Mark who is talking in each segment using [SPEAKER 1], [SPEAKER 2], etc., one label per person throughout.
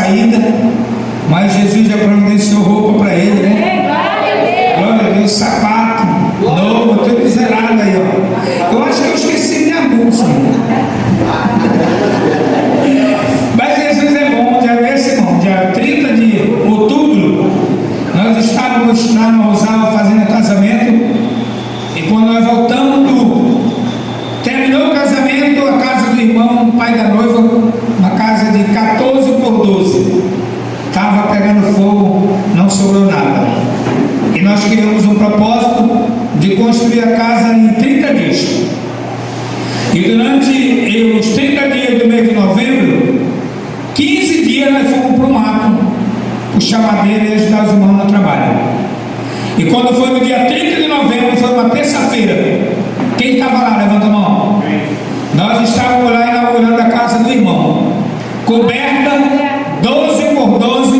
[SPEAKER 1] saída, mas Jesus já providenciou roupa para ele, né? Glória a Deus, sapato novo, tudo zerado aí, ó. Eu acho que eu esqueci minha bolsa. Mas Jesus é bom. Dia 30 de outubro, nós estávamos lá no Rosal fazendo casamento, e quando nós voltamos terminou o casamento, a casa do irmão, pai da noiva, uma casa de 14 por 12, estava pegando fogo, não sobrou nada. E nós criamos um propósito de construir a casa em 30 dias. E durante os 30 dias do mês de novembro, 15 dias nós fomos para o mato, puxar madeira e ajudar os irmãos no trabalho. E quando foi no dia 30 de novembro, foi uma terça-feira. Quem estava lá? Levanta a mão. Nós estávamos lá inaugurando a casa do irmão, coberta 12 por 12,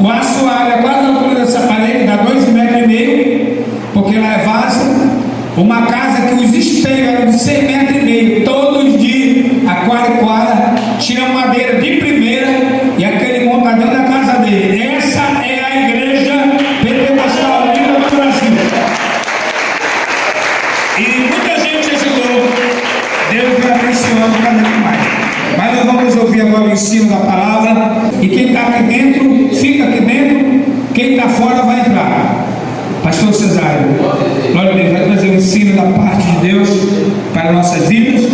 [SPEAKER 1] o assoalho quase a altura dessa parede, dá 2,5 metros, porque lá é vasta. Uma casa que os esteios eram de 6,5 metros, todos de aquariquara, tiram madeira de primeira, e aquele montador da casa dele. Essa é a igreja pentecostal unida do Brasil. E muita gente ajudou, Deus vai abençoando cada vez mais. Mas nós vamos ouvir agora o ensino da palavra, e quem está aqui dentro, fica aqui dentro, quem está fora vai entrar. Pastor Cesário, glória a Deus, vai trazer o ensino da parte de Deus para nossas vidas.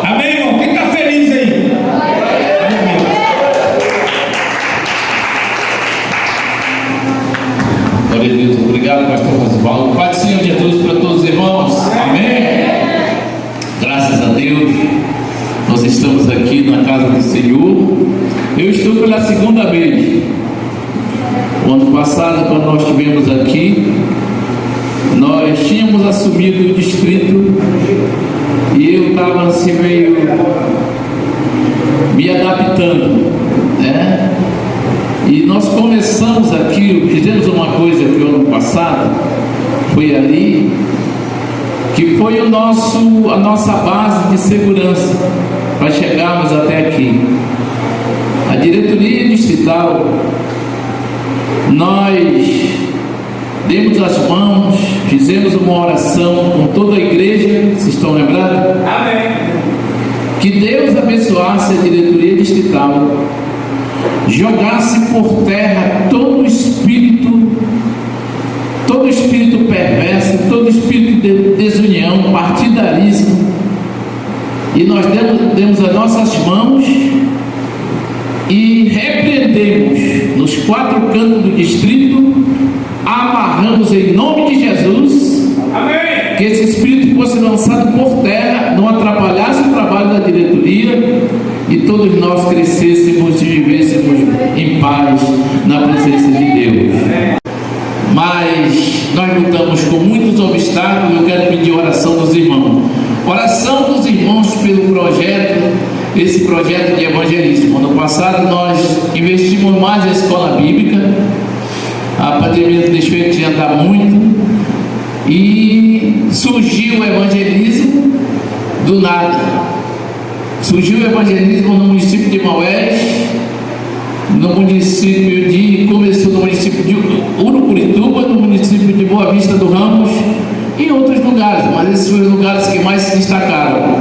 [SPEAKER 1] Amém, irmão? Quem está feliz aí?
[SPEAKER 2] Glória a Deus, obrigado, pastor Rosivaldo. Pai do Senhor Jesus para todos os irmãos. Amém? Graças a Deus, nós estamos aqui na casa do Senhor. Eu estou pela segunda vez. O ano passado, quando nós estivemos aqui, nós tínhamos assumido o distrito e eu estava assim meio me adaptando, né? E nós começamos aqui, fizemos uma coisa que o ano passado foi ali, que foi a nossa base de segurança para chegarmos até aqui. A diretoria distrital, nós demos as mãos, fizemos uma oração com toda a igreja, vocês estão lembrados?
[SPEAKER 1] Amém.
[SPEAKER 2] Que Deus abençoasse a diretoria distrital, jogasse por terra todo espírito perverso, todo espírito de desunião, partidarismo, e nós demos as nossas mãos e repreendemos nos 4 cantos do distrito, amarramos em nome de Jesus. Amém. Que esse espírito fosse lançado por terra, não atrapalhasse o trabalho da diretoria e todos nós crescêssemos e vivêssemos em paz na presença de Deus. Mas nós lutamos com muitos obstáculos. Eu quero pedir oração dos irmãos. Oração dos irmãos pelo projeto, esse projeto de evangelismo. Ano passado nós investimos mais na escola bíblica. A pandemia deixou a gente andar muito e surgiu o evangelismo do nada. Surgiu o evangelismo no município de Maués, começou no município de Urucurituba, no município de Boa Vista do Ramos e em outros lugares, mas esses foram os lugares que mais se destacaram.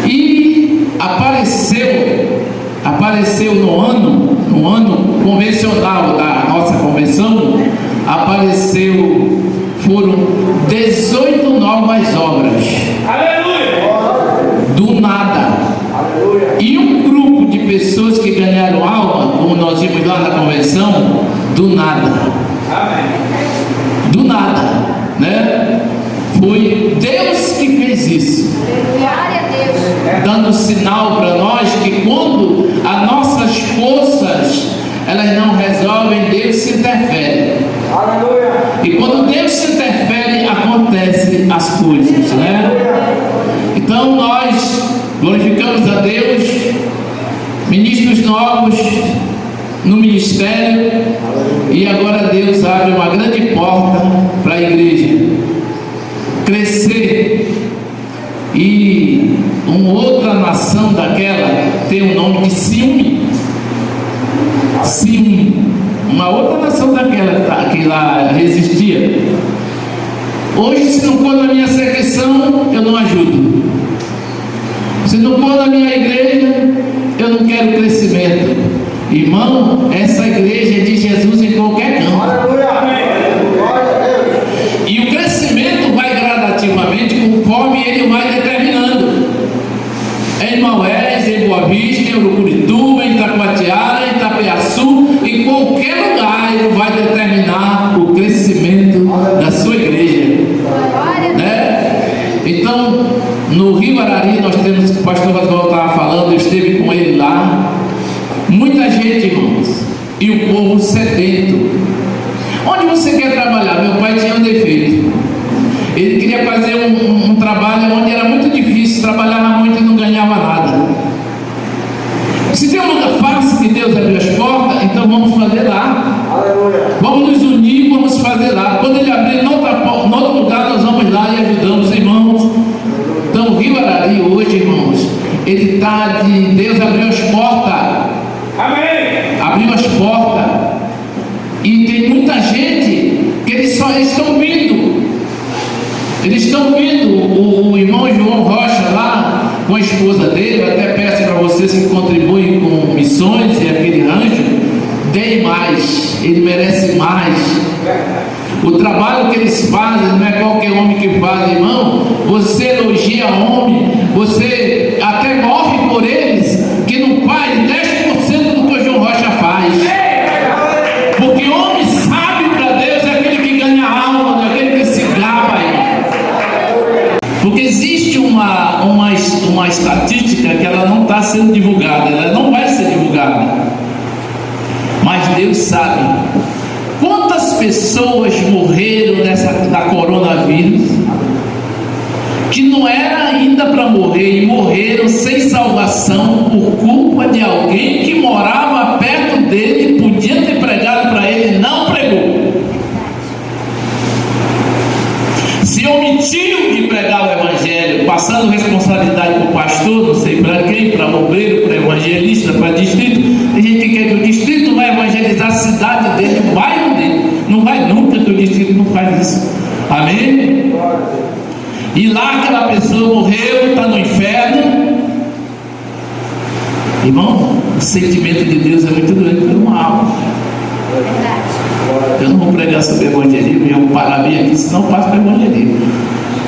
[SPEAKER 2] E apareceu no ano convencional da nossa convenção, foram 18 novas obras. Aleluia! Do nada. Aleluia! E um grupo de pessoas que ganharam alma, como nós vimos lá na convenção, do nada. Amém. Do nada, né? Foi Deus que fez isso. Glória a Deus. Dando sinal para nós que quando as nossas forças elas não resolvem, Deus se interfere. Aleluia. E quando Deus se interfere, acontecem as coisas, né? Então nós glorificamos a Deus, ministros novos no ministério, e agora Deus abre uma grande porta para a igreja crescer. E uma outra nação daquela tem o nome de ciúme. Se uma outra nação daquela que lá resistia, hoje, se não for na minha secção, eu não ajudo. Se não for na minha igreja, eu não quero crescimento. Irmão, essa igreja é de Jesus em qualquer canto. E o crescimento vai gradativamente conforme ele vai determinando. Em Maués, em Boa Vista, em Urucurituba, em Itacoatiara, em Itapeaçu, em qualquer lugar ele vai determinar o crescimento da sua igreja, né? Então, no Rio Arari nós temos, o pastor Vasval estava falando, eu esteve com ele lá, muita gente, irmãos, e o povo sedento. Onde você quer trabalhar? Meu pai tinha um defeito, ele queria fazer um trabalho onde era muito difícil, trabalhava muito e não ganhava nada. Se tem um lugar fácil que Deus abriu as portas, então vamos fazer lá. Vamos nos unir, vamos fazer lá. Quando ele abrir em outro lugar, nós vamos lá e ajudamos, irmãos. Então o Rio Arari hoje, irmãos, ele está de Deus abriu as portas. Amém. Abriu as portas. E tem muita gente que eles estão vindo. Eles estão vindo. O irmão João Rocha lá, com a esposa dele, eu até peço para vocês que contribuem com missões e aquele rancho, deem mais, ele merece mais. O trabalho que eles fazem não é qualquer homem que faz, irmão. Você elogia homem, você até morre por eles, que não faz 10% do que o João Rocha faz. Porque homem sábio para Deus é aquele que ganha alma, não é aquele que se gaba. Porque existe uma estatística que ela não está sendo divulgada, ela não vai ser divulgada, mas Deus sabe quantas pessoas morreram da coronavírus, que não era ainda para morrer, e morreram sem salvação por culpa de alguém que morava perto dele, podia ter pregado para ele, não pregou. Se omitiu de pregar o evangelho, passando responsabilidade para o pastor, não sei para quem, para obreiro, para evangelista, para distrito. Tem gente que quer que o distrito vai evangelizar a cidade dele, o bairro dele. Não vai nunca, que o distrito não faz isso. Amém? E lá aquela pessoa morreu, está no inferno. Irmão, o sentimento de Deus é muito grande por uma alma. Eu não vou pregar sobre evangelismo, eu vou parar bem aqui, senão eu passo para evangelismo.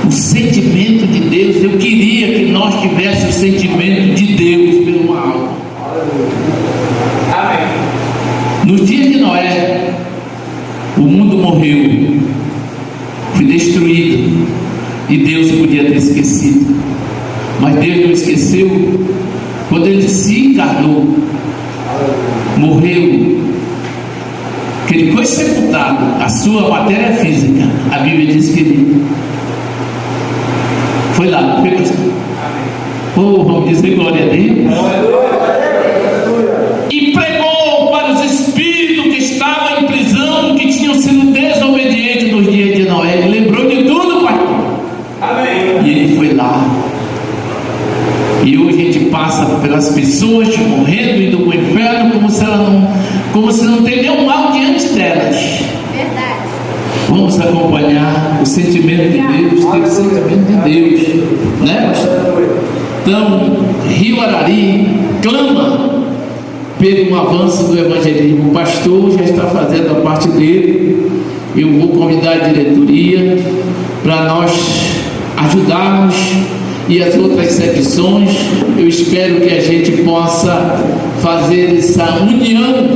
[SPEAKER 2] O sentimento de Deus, eu queria que nós tivéssemos o sentimento de Deus por uma alma. Amém. Nos dias de Noé, o mundo morreu, foi destruído, e Deus podia ter esquecido, mas Deus não esqueceu. Quando ele se encarnou, morreu, que ele foi sepultado, a sua matéria física, a Bíblia diz que ele foi lá, vamos dizer glória a Deus, e pregou para os espíritos que estavam em prisão, que tinham sido desobedientes nos dias de Noé. Ele lembrou de tudo, pai. Amém. E ele foi lá. E hoje a gente passa pelas pessoas morrendo, indo para o inferno, como se não tem nenhum mal diante delas. Verdade. Vamos acompanhar o sentimento de Deus, tem o sentimento de Deus, né, pastor? Então, Rio Arari clama pelo avanço do evangelismo. O pastor já está fazendo a parte dele. Eu vou convidar a diretoria para nós ajudarmos, e as outras secções. Eu espero que a gente possa fazer essa união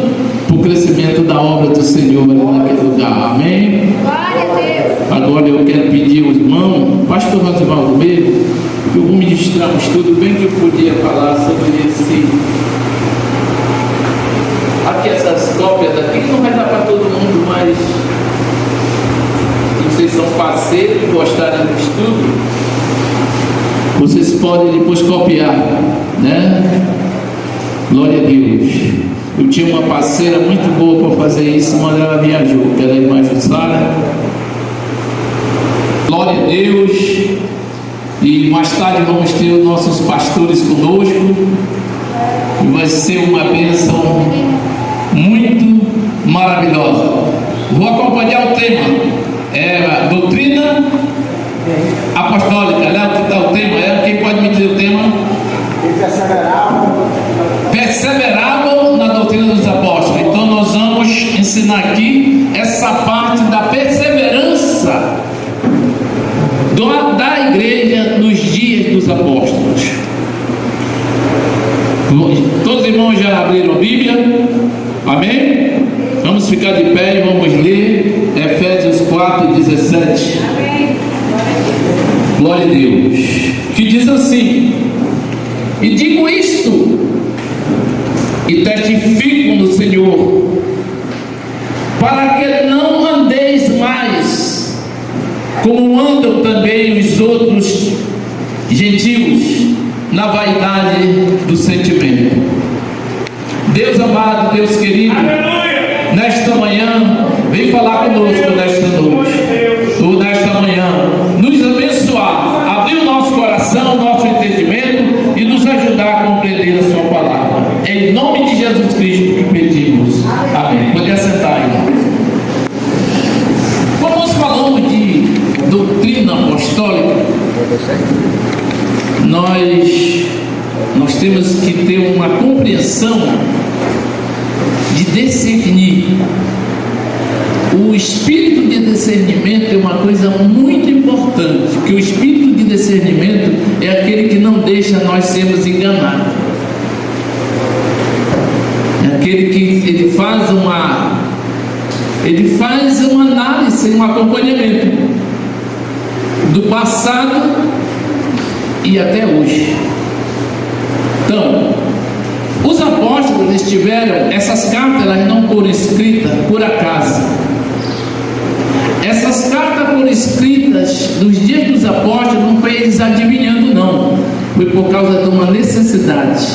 [SPEAKER 2] para o crescimento da obra do Senhor naquele lugar. Amém? Glória a Deus. Agora eu quero pedir ao irmão pastor Rosivaldo mesmo, que eu vou ministrar um estudo bem que eu podia falar sobre esse. Aqui essas cópias daqui não vai dar para todo mundo, mas vocês são parceiros e gostarem do estudo, vocês podem depois copiar, né? Glória a Deus. Eu tinha uma parceira muito boa para fazer isso, mas ela viajou, que era a irmã Jussara. Glória a Deus. E mais tarde vamos ter os nossos pastores conosco, e vai ser uma bênção muito maravilhosa. Vou acompanhar o tema, doutrina apostólica, né? O que está o tema? Quem pode me dizer o tema? Perseveravam na doutrina dos apóstolos. Então nós vamos ensinar aqui essa parte da perseverança da igreja nos dias dos apóstolos. Todos os irmãos já abriram a Bíblia? Amém? Vamos ficar de pé e vamos ler Efésios 4:17. Glória a Deus. Que diz assim: e digo isto e testifico no Senhor, para que não andeis mais como andam também os outros gentios, na vaidade do sentimento. Deus amado, Deus querido, aleluia, nesta manhã, vem falar conosco nesta noite, ou nesta manhã, nos abençoar, abrir o nosso coração, o nosso entendimento e nos ajudar a compreender a sua palavra. Em nome de Jesus Cristo que pedimos. Amém. Pode assentar, irmão. Quando nós falamos de doutrina apostólica, nós temos que ter uma compreensão de discernir. O espírito de discernimento é uma coisa muito importante, porque o espírito de discernimento é aquele que não deixa nós sermos enganados. É aquele que ele faz uma análise, um acompanhamento do passado e até hoje. Então, os apóstolos, eles tiveram essas cartas, elas não foram escritas por acaso. Essas cartas foram escritas nos dias dos apóstolos, não foi eles adivinhando, não. Foi por causa de uma necessidade.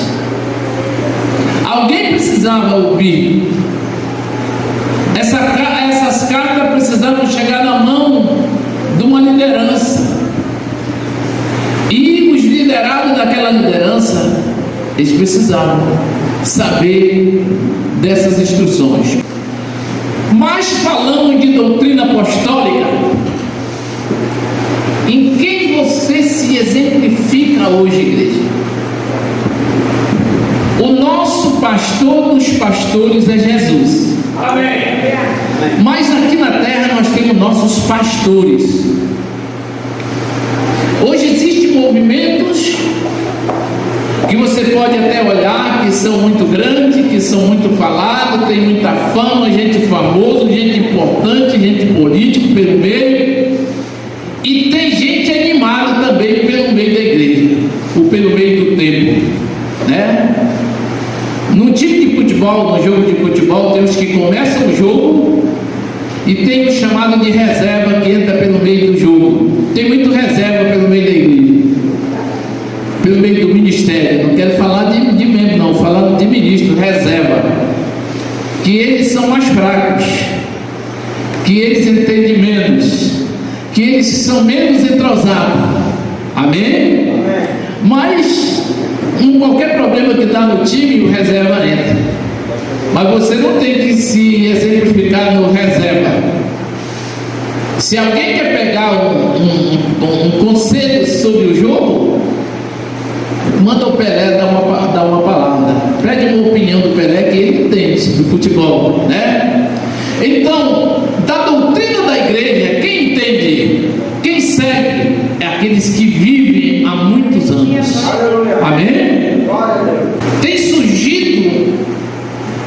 [SPEAKER 2] Alguém precisava ouvir. Essas cartas precisavam chegar na mão de uma liderança. E os liderados daquela liderança, eles precisavam saber dessas instruções. Mas falando de doutrina apostólica, em quem você se exemplifica hoje, igreja? O nosso pastor dos pastores é Jesus. Amém. Mas aqui na terra nós temos nossos pastores. Hoje existem movimentos que você pode até olhar, que são muito grandes, que são muito falados, tem muita fama, gente famosa, gente importante, gente política pelo meio, e tem gente animada também pelo meio da igreja, ou pelo meio do templo, né? No time de futebol, no jogo de futebol, tem os que começam o jogo e tem o chamado de reserva que entra pelo meio do jogo. Tem muito reserva pelo meio da igreja, pelo meio do ministério. Não quero falar de membro, não, falando de ministro, reserva, que eles são mais fracos, que eles entendem menos, que eles são menos entrosados. Amém? Mas qualquer problema que está no time, o reserva entra. Mas você não tem que se exemplificar no reserva. Se alguém quer pegar um conselho sobre o jogo, manda o Pelé dar uma palavra. Pede uma opinião do Pelé, que ele entende do futebol, né? Então, da doutrina da igreja, quem entende, quem segue, é aqueles que vivem há muitos anos. Amém? Tem surgido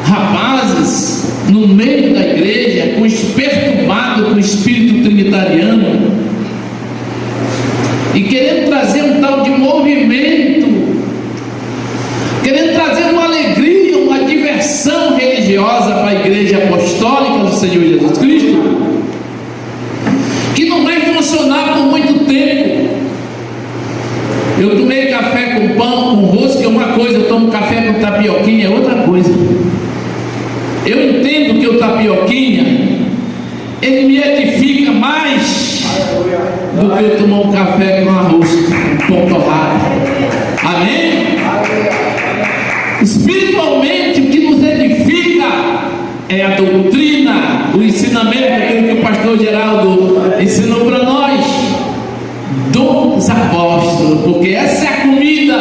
[SPEAKER 2] rapazes no meio da igreja perturbados com o espírito trinitariano e querendo trazer um tal de movimento, querendo trazer uma alegria, uma diversão religiosa para a igreja apostólica do Senhor Jesus Cristo, que não vai funcionar por muito tempo. Eu tomei café com pão, com rosca é uma coisa, eu tomo café com tapioquinha é outra coisa. Eu entendo que o tapioquinha, ele me edifica mais do que eu tomar um café com arroz, com pão torrado. Amém? Espiritualmente, o que nos edifica os apóstolos, porque essa é a comida,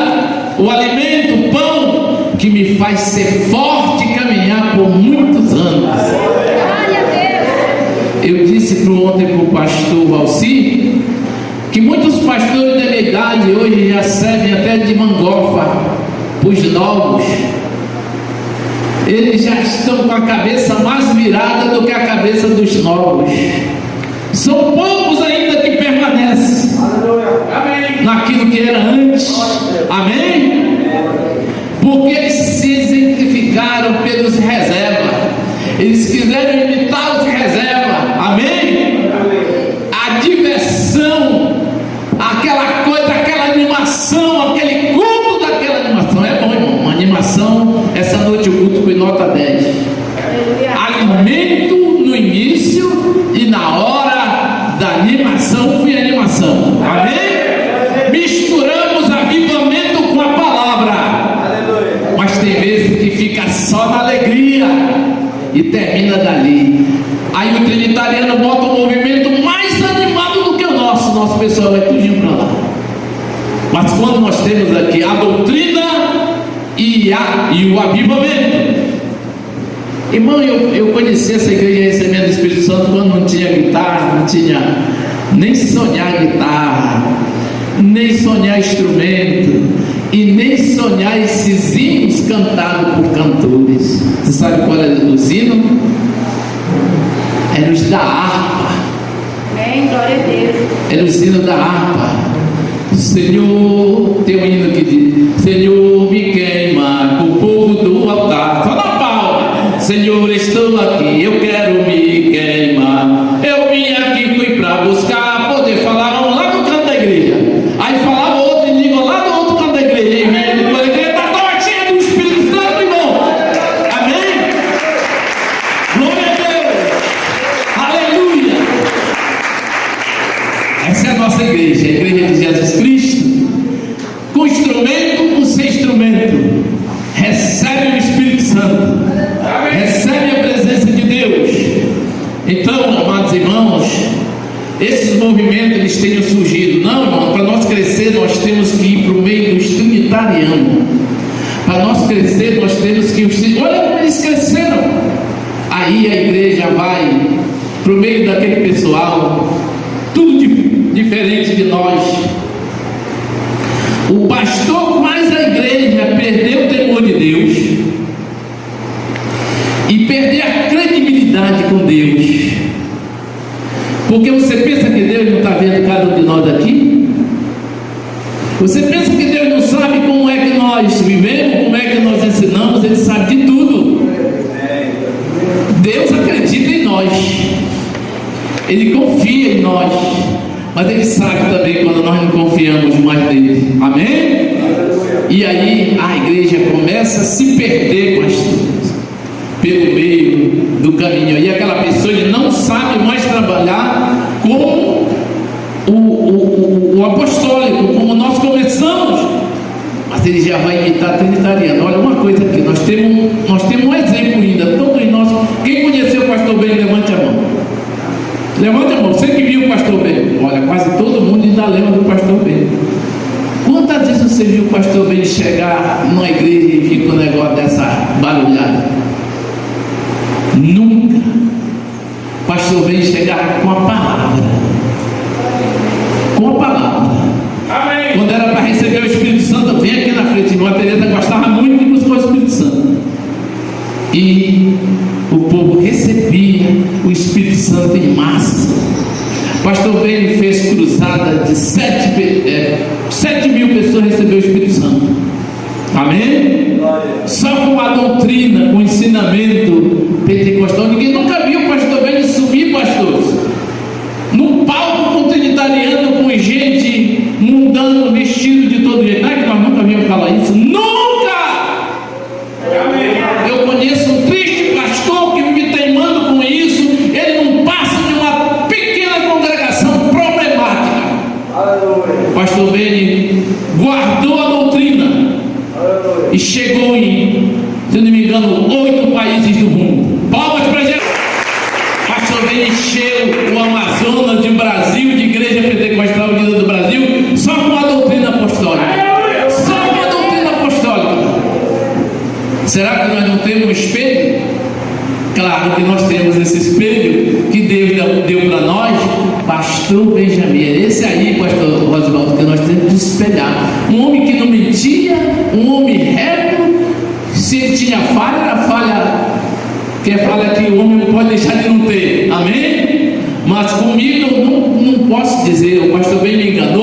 [SPEAKER 2] o alimento, o pão que me faz ser forte e caminhar por muitos anos. Eu disse ontem para o pastor Valci que muitos pastores da minha idade hoje já servem até de mangofa para os novos. Eles já estão com a cabeça mais virada do que a cabeça dos novos. São poucos ainda que permanecem naquilo que era antes. Amém? Porque eles se exemplificaram pelos reserva. Eles quiseram imitar os reserva. Amém? A diversão, aquela coisa, aquela animação, aquele culto daquela animação. É bom, irmão. Uma animação. Essa noite o culto foi nota 10. Alimento no início e na hora da animação fui animação. Amém? Misturamos avivamento com a palavra. Mas tem vezes que fica só na alegria e termina dali. Aí o trinitariano bota um movimento mais animado do que o nosso. Nosso pessoal vai tudinho para lá. Mas quando nós temos aqui a doutrina e o avivamento. Irmão, eu conheci essa igreja recebendo o Espírito Santo quando não tinha guitarra, não tinha nem sonhar guitarra, nem sonhar instrumento, e nem sonhar esses hinos cantados por cantores. Você sabe qual é os hinos? É os da harpa.
[SPEAKER 3] Amém, glória a Deus.
[SPEAKER 2] É os hinos da harpa. Senhor, tem um hino que diz: Senhor, me queima com o povo do altar. Só na palma. Senhor, estou aqui, eu quero me queimar. Eu vim aqui, fui para buscar poder falar um lá no canto da igreja. Aí falava outro em língua lá no outro canto da igreja. E a igreja está toda cheia do Espírito Santo, irmão. Amém? Glória a Deus. Aleluia. Essa é a nossa igreja, a igreja de Jesus Cristo. Com instrumento ou sem instrumento, recebe o Espírito Santo. Recebe a presença de Deus. Então, amados irmãos, esses movimentos eles tenham surgido. Não, irmão, para nós crescer nós temos que ir para o meio dos trinitarianos. Para nós crescer nós temos que... Olha como eles cresceram. Aí a igreja vai para o meio daquele pessoal, tudo diferente de nós. O pastor mais a igreja perdeu o temor de Deus e perder a credibilidade com Deus. Porque você pensa que Deus não está vendo cada um de nós aqui? Você pensa que Deus não sabe como é que nós vivemos, como é que nós ensinamos? Ele sabe de tudo. Deus acredita em nós, Ele confia em nós, mas Ele sabe também quando nós não confiamos mais nele. Amém? E aí a igreja começa a se perder, pastor, pelo meio do caminho. E aquela pessoa ele não sabe mais trabalhar com o apostólico, como nós começamos, mas ele já vai imitar trinitariano. Olha uma coisa aqui, nós temos um exemplo ainda, todos nós. Quem conheceu o pastor Ben, levante a mão. Levante a mão, você que viu o pastor Ben. Olha, quase todo mundo ainda lembra do pastor Ben. Quantas vezes você viu o pastor Ben chegar numa igreja e fica um negócio dessa barulhada? Nunca. Pastor Ben chegar com a palavra. Com a palavra.
[SPEAKER 1] Amém.
[SPEAKER 2] Quando era para receber o Espírito Santo, vem aqui na frente. Irmã Teresa gostava muito de buscar o Espírito Santo. E o povo recebia o Espírito Santo em massa. Pastor Ben fez cruzada de 7 mil pessoas receberam o Espírito Santo. Amém? Só com a doutrina, com o ensinamento pentecostal. Ninguém nunca viu o pastor Ben subir, pastores, num palco com trinitariano, com gente mundano, vestido de todo jeito. Não é que nós nunca vimos falar isso? Nunca! Eu conheço um triste pastor que vive teimando com isso. Ele não passa de uma pequena congregação problemática. Pastor Ben guardou a doutrina e chegou em, se não me engano, 8 países do mundo. Palmas para Jesus. Pastor Ben encheu o Amazonas de Brasil, de Igreja Pentecostal Unida do Brasil, só Benjamim. É esse aí, pastor Rosivaldo, que nós temos que espelhar. Um homem que não mentia, um homem reto. Se ele tinha falha, era falha, que é falha que o homem não pode deixar de não ter. Amém? Mas comigo eu não posso dizer, o pastor bem me enganou.